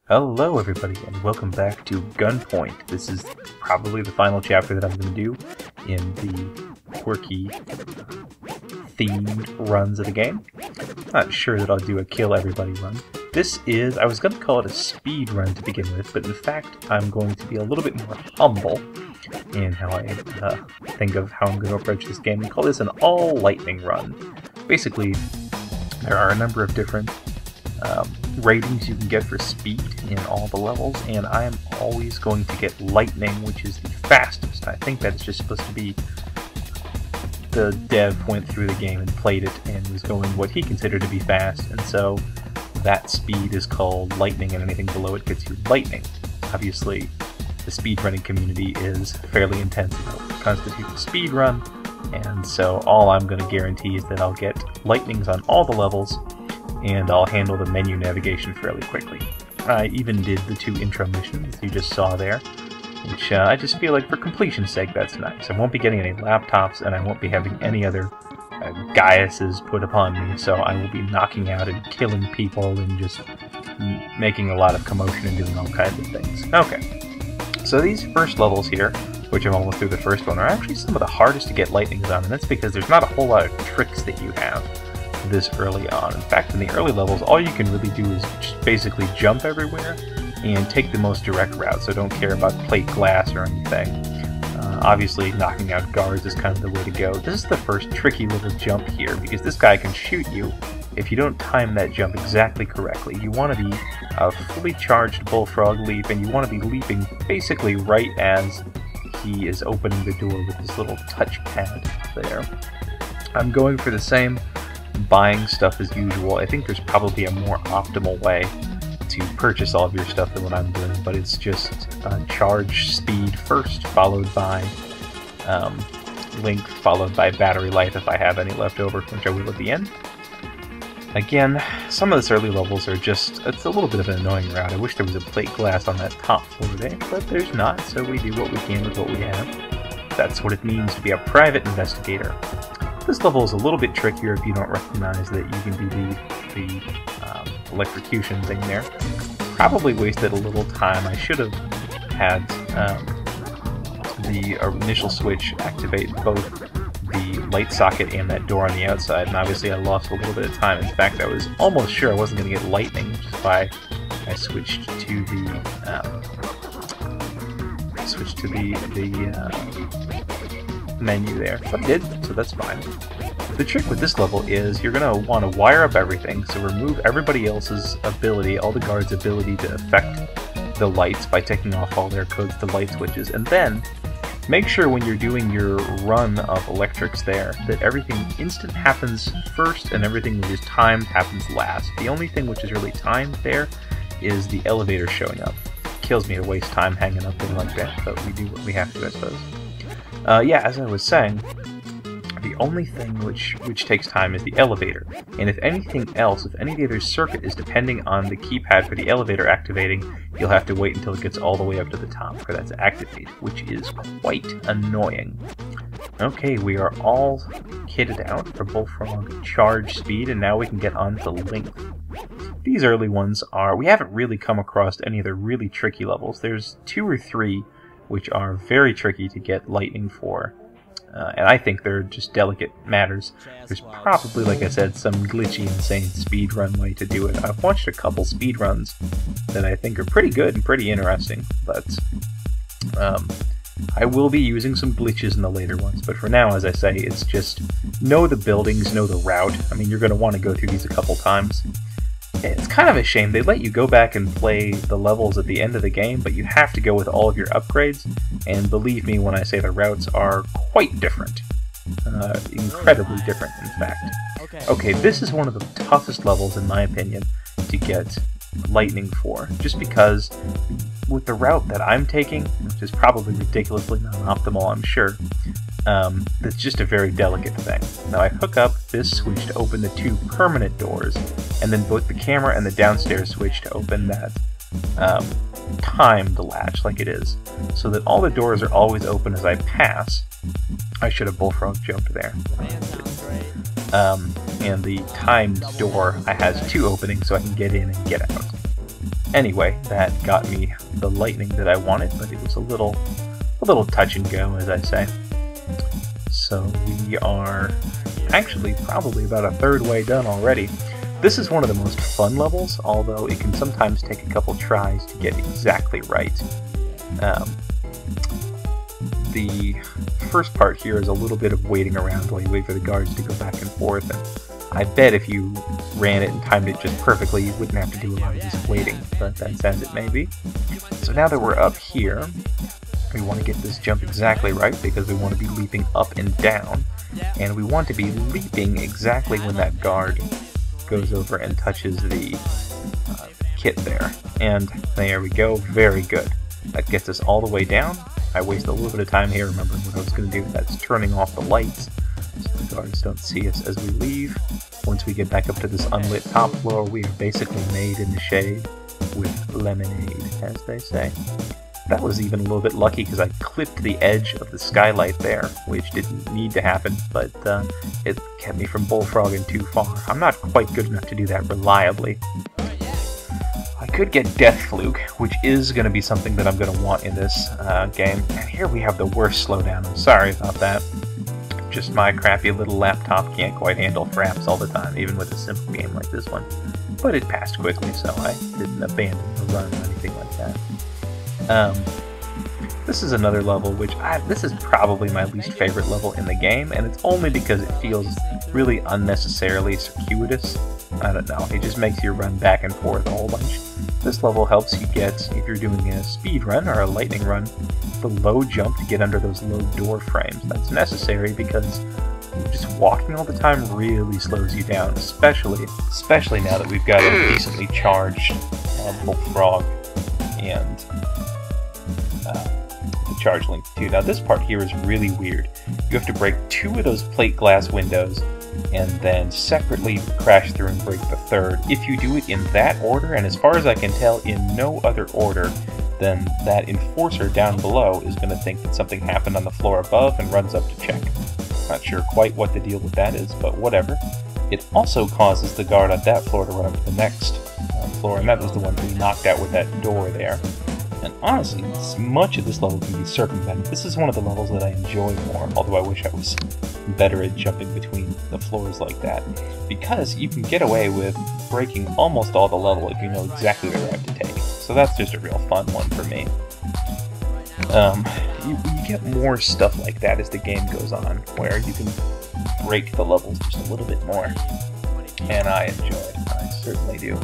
Hello everybody and welcome back to Gunpoint. This is probably the final chapter that I'm going to do in the quirky themed runs of the game. Not sure that I'll do a kill everybody run. This is, I was going to call it a speed run to begin with, but in fact I'm going to be a little bit more humble in how I think of how I'm going to approach this game and call this an all lightning run. Basically, there are a number of different ratings you can get for speed in all the levels, and I am always going to get lightning, which is the fastest. I think that's just supposed to be the dev went through the game and played it and was going what he considered to be fast, and so that speed is called lightning, and anything below it gets you lightning. Obviously, the speedrunning community is fairly intense about what constitutes a speed run, and so all I'm going to guarantee is that I'll get lightnings on all the levels, and I'll handle the menu navigation fairly quickly. I even did the 2 intro missions you just saw there, which I just feel like for completion's sake that's nice. I won't be getting any laptops, and I won't be having any other Gaiuses put upon me, so I will be knocking out and killing people and just making a lot of commotion and doing all kinds of things. Okay, so these first levels here, which I'm almost through the first one, are actually some of the hardest to get lightnings on, and that's because there's not a whole lot of tricks that you have this early on. In fact, in the early levels, all you can really do is just basically jump everywhere and take the most direct route, so don't care about plate glass or anything. Obviously, knocking out guards is kind of the way to go. This is the first tricky little jump here, because this guy can shoot you if you don't time that jump exactly correctly. You want to be a fully charged bullfrog leap, and you want to be leaping basically right as he is opening the door with this little touchpad there. I'm going for the same buying stuff as usual. I think there's probably a more optimal way to purchase all of your stuff than what I'm doing, but it's just charge speed first, followed by length, followed by battery life if I have any left over, which I will at the end. Again, some of this early levels are just, it's a little bit of an annoying route. I wish there was a plate glass on that top floor there, but there's not, so we do what we can with what we have. That's what it means to be a private investigator. This level is a little bit trickier if you don't recognize that you can do the electrocution thing there. Probably wasted a little time. I should have had the initial switch activate both the light socket and that door on the outside, and obviously I lost a little bit of time. In fact, I was almost sure I wasn't going to get lightning, which is why I switched to the menu there, but I did, so that's fine. The trick with this level is you're going to want to wire up everything, so remove everybody else's ability, all the guards' ability to affect the lights by taking off all their codes to light switches, and then make sure when you're doing your run of electrics there that everything instant happens first and everything which is timed happens last. The only thing which is really timed there is the elevator showing up. It kills me to waste time hanging up there like that, but we do what we have to, I suppose. Yeah, as I was saying, the only thing which takes time is the elevator, and if anything else, if any of the other circuit is depending on the keypad for the elevator activating, you'll have to wait until it gets all the way up to the top for that to activate, which is quite annoying. Okay, we are all kitted out for bullfrog charge speed, and now we can get on to length. These early ones are, we haven't really come across any of the really tricky levels. There's 2 or 3 which are very tricky to get lightning for, and I think they're just delicate matters. There's probably, like I said, some glitchy, insane speedrun way to do it. I've watched a couple speedruns that I think are pretty good and pretty interesting, but I will be using some glitches in the later ones. But for now, as I say, it's just know the buildings, know the route. I mean, you're going to want to go through these a couple times. It's kind of a shame. They let you go back and play the levels at the end of the game, but you have to go with all of your upgrades, and believe me when I say the routes are quite different. Incredibly different, in fact. Okay, this is one of the toughest levels, in my opinion, to get lightning for, just because with the route that I'm taking, which is probably ridiculously non-optimal, I'm sure, that's just a very delicate thing. Now I hook up this switch to open the 2 permanent doors, and then both the camera and the downstairs switch to open that timed latch like it is, so that all the doors are always open as I pass. I should have bullfrog jumped there. And the timed door has 2 openings so I can get in and get out. Anyway, that got me the lightning that I wanted, but it was a little touch and go, as I say. So we are actually probably about a third way done already. This is one of the most fun levels, although it can sometimes take a couple tries to get exactly right. The first part here is a little bit of waiting around while you wait for the guards to go back and forth, and I bet if you ran it and timed it just perfectly, you wouldn't have to do a lot of this waiting, but that's as it may be. So now that we're up here, we want to get this jump exactly right because we want to be leaping up and down, and we want to be leaping exactly when that guard goes over and touches the kit there. And there we go, very good. That gets us all the way down. I wasted a little bit of time here remembering what I was going to do. That's turning off the lights so the guards don't see us as we leave. Once we get back up to this unlit top floor, we are basically made in the shade with lemonade, as they say. That was even a little bit lucky because I clipped the edge of the skylight there, which didn't need to happen, but it kept me from bullfrogging too far. I'm not quite good enough to do that reliably. I could get Death Fluke, which is going to be something that I'm going to want in this game. And here we have the worst slowdown. I'm sorry about that. Just my crappy little laptop can't quite handle fraps all the time, even with a simple game like this one. But it passed quickly, so I didn't abandon the run or anything like that. This is another level which this is probably my least favorite level in the game, and it's only because it feels really unnecessarily circuitous. I don't know, it just makes you run back and forth a whole bunch. This level helps you get, if you're doing a speed run or a lightning run, the low jump to get under those low door frames. That's necessary because just walking all the time really slows you down, especially now that we've got a decently charged bullfrog and the charge link too. Now this part here is really weird. You have to break 2 of those plate glass windows and then separately crash through and break the 3rd. If you do it in that order, and as far as I can tell in no other order, then that enforcer down below is going to think that something happened on the floor above and runs up to check. Not sure quite what the deal with that is, but whatever. It also causes the guard on that floor to run up to the next floor, and that was the one we knocked out with that door there. And honestly, much of this level can be circumvented. This is one of the levels that I enjoy more, although I wish I was better at jumping between the floors like that. Because you can get away with breaking almost all the level if you know exactly what route to take. So that's just a real fun one for me. You get more stuff like that as the game goes on, where you can break the levels just a little bit more. And I enjoy it. I certainly do.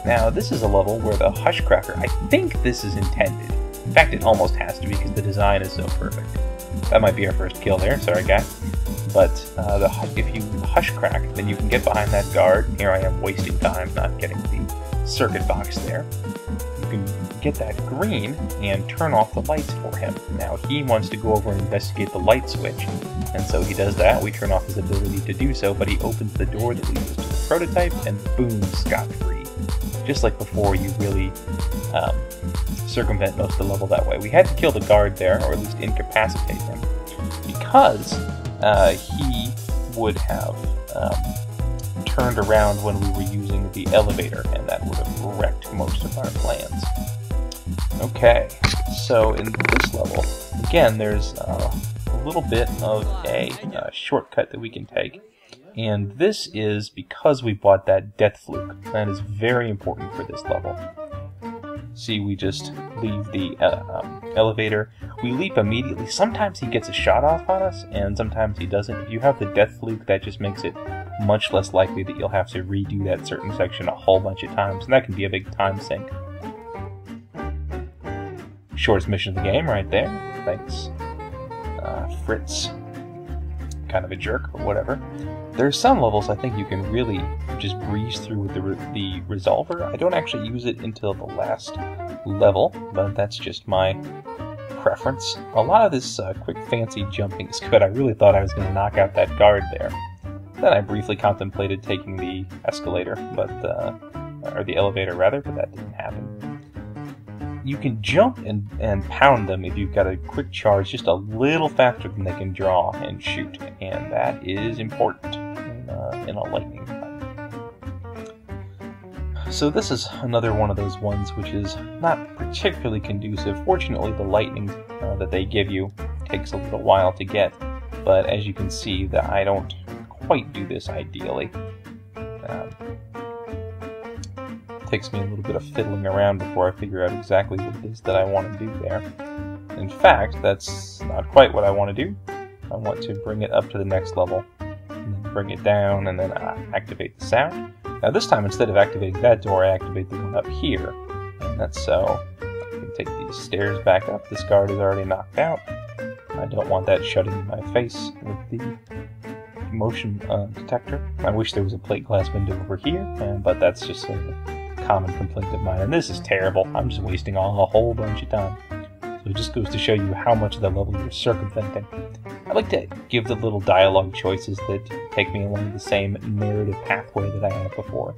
Now, this is a level where the Hushcracker, I think this is intended. In fact, it almost has to be because the design is so perfect. That might be our first kill there, sorry guy. But if you Hushcrack, then you can get behind that guard. Here I am wasting time not getting the circuit box there. You can get that green and turn off the lights for him. Now, he wants to go over and investigate the light switch, and so he does that. We turn off his ability to do so, but he opens the door that leads us to the prototype, and boom, scot-free. Just like before, you really circumvent most of the level that way. We had to kill the guard there, or at least incapacitate him, because he would have turned around when we were using the elevator, and that would have wrecked most of our plans. Okay, so in this level, again, there's a little bit of a shortcut that we can take. And this is because we bought that Death Fluke. That is very important for this level. See, we just leave the elevator. We leap immediately. Sometimes he gets a shot off on us, and sometimes he doesn't. If you have the Death Fluke, that just makes it much less likely that you'll have to redo that certain section a whole bunch of times, and that can be a big time sink. Shortest mission of the game right there. Thanks, Fritz. Kind of a jerk, but whatever. There's some levels I think you can really just breeze through with the resolver. I don't actually use it until the last level, but that's just my preference. A lot of this quick fancy jumping is good. I really thought I was going to knock out that guard there. Then I briefly contemplated taking the escalator, or the elevator rather, but that didn't happen. You can jump and pound them if you've got a quick charge just a little faster than they can draw and shoot, and that is important. in a lightning run. So this is another one of those ones which is not particularly conducive. Fortunately, the lightning that they give you takes a little while to get, but as you can see, that I don't quite do this ideally. It takes me a little bit of fiddling around before I figure out exactly what it is that I want to do there. In fact, that's not quite what I want to do. I want to bring it up to the next level, and then bring it down, and then activate the sound. Now this time, instead of activating that door, I activate the one up here. And that's so I can take these stairs back up. This guard is already knocked out. I don't want that shutting in my face with the motion detector. I wish there was a plate glass window over here, but that's just sort of a common complaint of mine. And this is terrible. I'm just wasting a whole bunch of time. So it just goes to show you how much of the level you're circumventing. I like to give the little dialogue choices that take me along the same narrative pathway that I had before.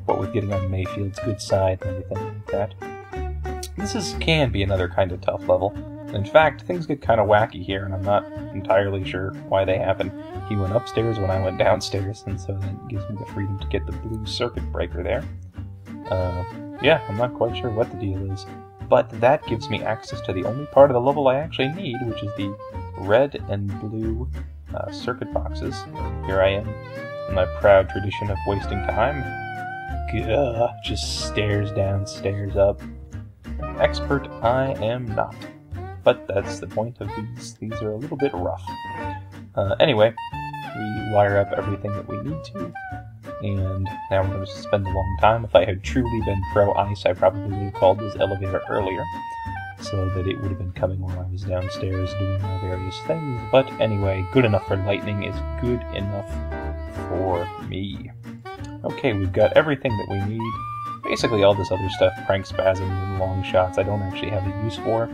What with getting on Mayfield's good side and everything like that. This can be another kind of tough level. In fact, things get kind of wacky here, and I'm not entirely sure why they happen. He went upstairs when I went downstairs, and so that gives me the freedom to get the blue circuit breaker there. Yeah, I'm not quite sure what the deal is. But that gives me access to the only part of the level I actually need, which is the red and blue circuit boxes. Here I am, in my proud tradition of wasting time. Just stairs down, stairs up. Expert I am not. But that's the point of these. These are a little bit rough. Anyway, we wire up everything that we need to. And now we're going to spend a long time. If I had truly been pro-ice, I probably would have called this elevator earlier, so that it would have been coming while I was downstairs doing my various things. But anyway, good enough for lightning is good enough for me. Okay, we've got everything that we need. Basically all this other stuff, crank spasms and long shots, I don't actually have a use for.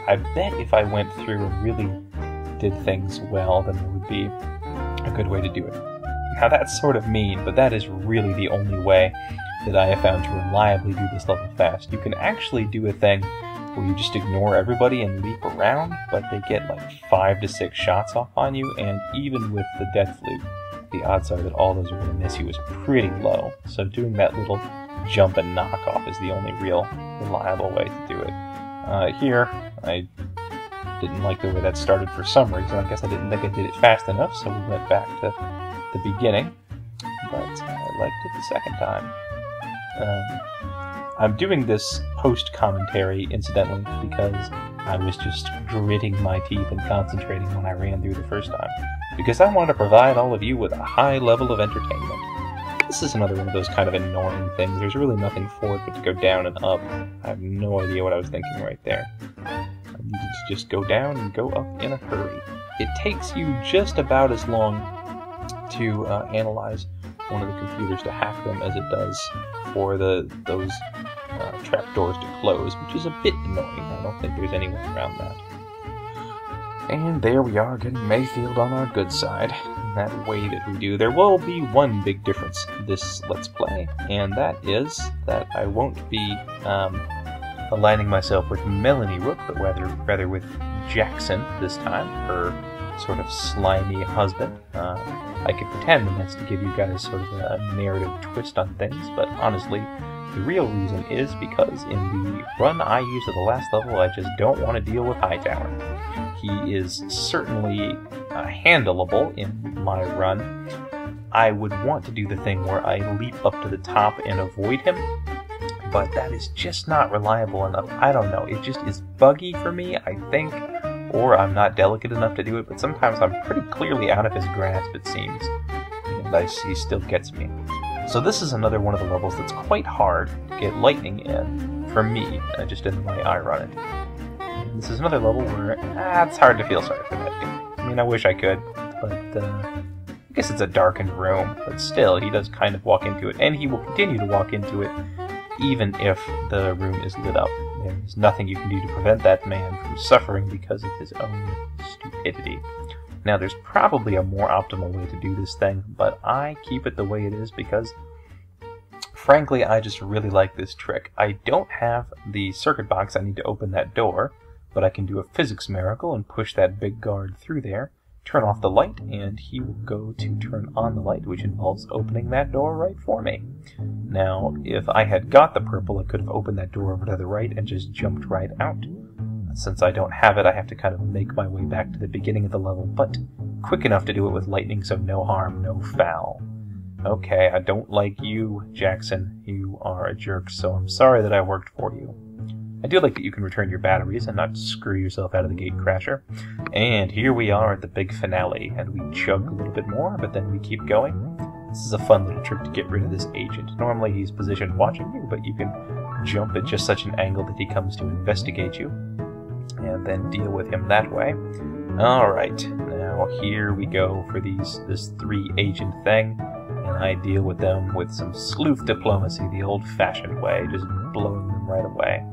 I bet if I went through and really did things well, then there would be a good way to do it. Now that's sort of mean, but that is really the only way that I have found to reliably do this level fast. You can actually do a thing where you just ignore everybody and leap around, but they get like 5 to 6 shots off on you, and even with the death flute, the odds are that all those are going to miss you is pretty low. So doing that little jump and knock off is the only real reliable way to do it. Here, I didn't like the way that started for some reason. I guess I didn't think I did it fast enough, so we went back to the beginning, but I liked it the second time. I'm doing this post-commentary, incidentally, because I was just gritting my teeth and concentrating when I ran through the first time, because I wanted to provide all of you with a high level of entertainment. This is another one of those kind of annoying things. There's really nothing for it but to go down and up. I have no idea what I was thinking right there. I needed to just go down and go up in a hurry. It takes you just about as long to analyze one of the computers to hack them as it does for those trapdoors to close, which is a bit annoying. I don't think there's any way around that. And there we are, getting Mayfield on our good side. In that way that we do. There will be one big difference this Let's Play, and that is that I won't be aligning myself with Melanie Rook, but rather with Jackson this time, her sort of slimy husband. I could pretend that that's to give you guys sort of a narrative twist on things, but honestly, the real reason is because in the run I used at the last level, I just don't want to deal with Hightower. He is certainly handleable in my run. I would want to do the thing where I leap up to the top and avoid him, but that is just not reliable enough. I don't know, it just is buggy for me, I think. Or I'm not delicate enough to do it, but sometimes I'm pretty clearly out of his grasp, it seems. And he still gets me. So this is another one of the levels that's quite hard to get lightning in, for me, just in the way I run it. And this is another level where, it's hard to feel sorry for that guy. I mean, I wish I could, but I guess it's a darkened room, but still, he does kind of walk into it, and he will continue to walk into it, even if the room is lit up. There's nothing you can do to prevent that man from suffering because of his own stupidity. Now, there's probably a more optimal way to do this thing, but I keep it the way it is because, frankly, I just really like this trick. I don't have the circuit box I need to open that door, but I can do a physics miracle and push that big guard through there, turn off the light, and he will go to turn on the light, which involves opening that door right for me. Now, if I had got the purple, I could have opened that door over to the right and just jumped right out. Since I don't have it, I have to kind of make my way back to the beginning of the level, but quick enough to do it with lightning, so no harm, no foul. Okay, I don't like you, Jackson. You are a jerk, so I'm sorry that I worked for you. I do like that you can return your batteries and not screw yourself out of the gate crasher. And here we are at the big finale, and we chug a little bit more, but then we keep going. This is a fun little trick to get rid of this agent. Normally he's positioned watching you, but you can jump at just such an angle that he comes to investigate you, and then deal with him that way. Alright, now here we go for this 3-agent thing, and I deal with them with some sleuth diplomacy the old-fashioned way, just blowing them right away.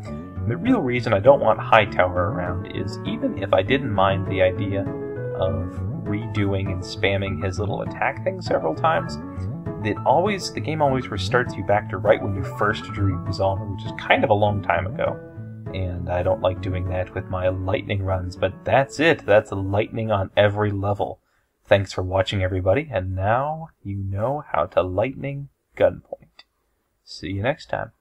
The real reason I don't want Hightower around is, even if I didn't mind the idea of redoing and spamming his little attack thing several times, the game always restarts you back to right when you first drew your resolver, which is kind of a long time ago. And I don't like doing that with my lightning runs, but that's it. That's lightning on every level. Thanks for watching, everybody, and now you know how to lightning Gunpoint. See you next time.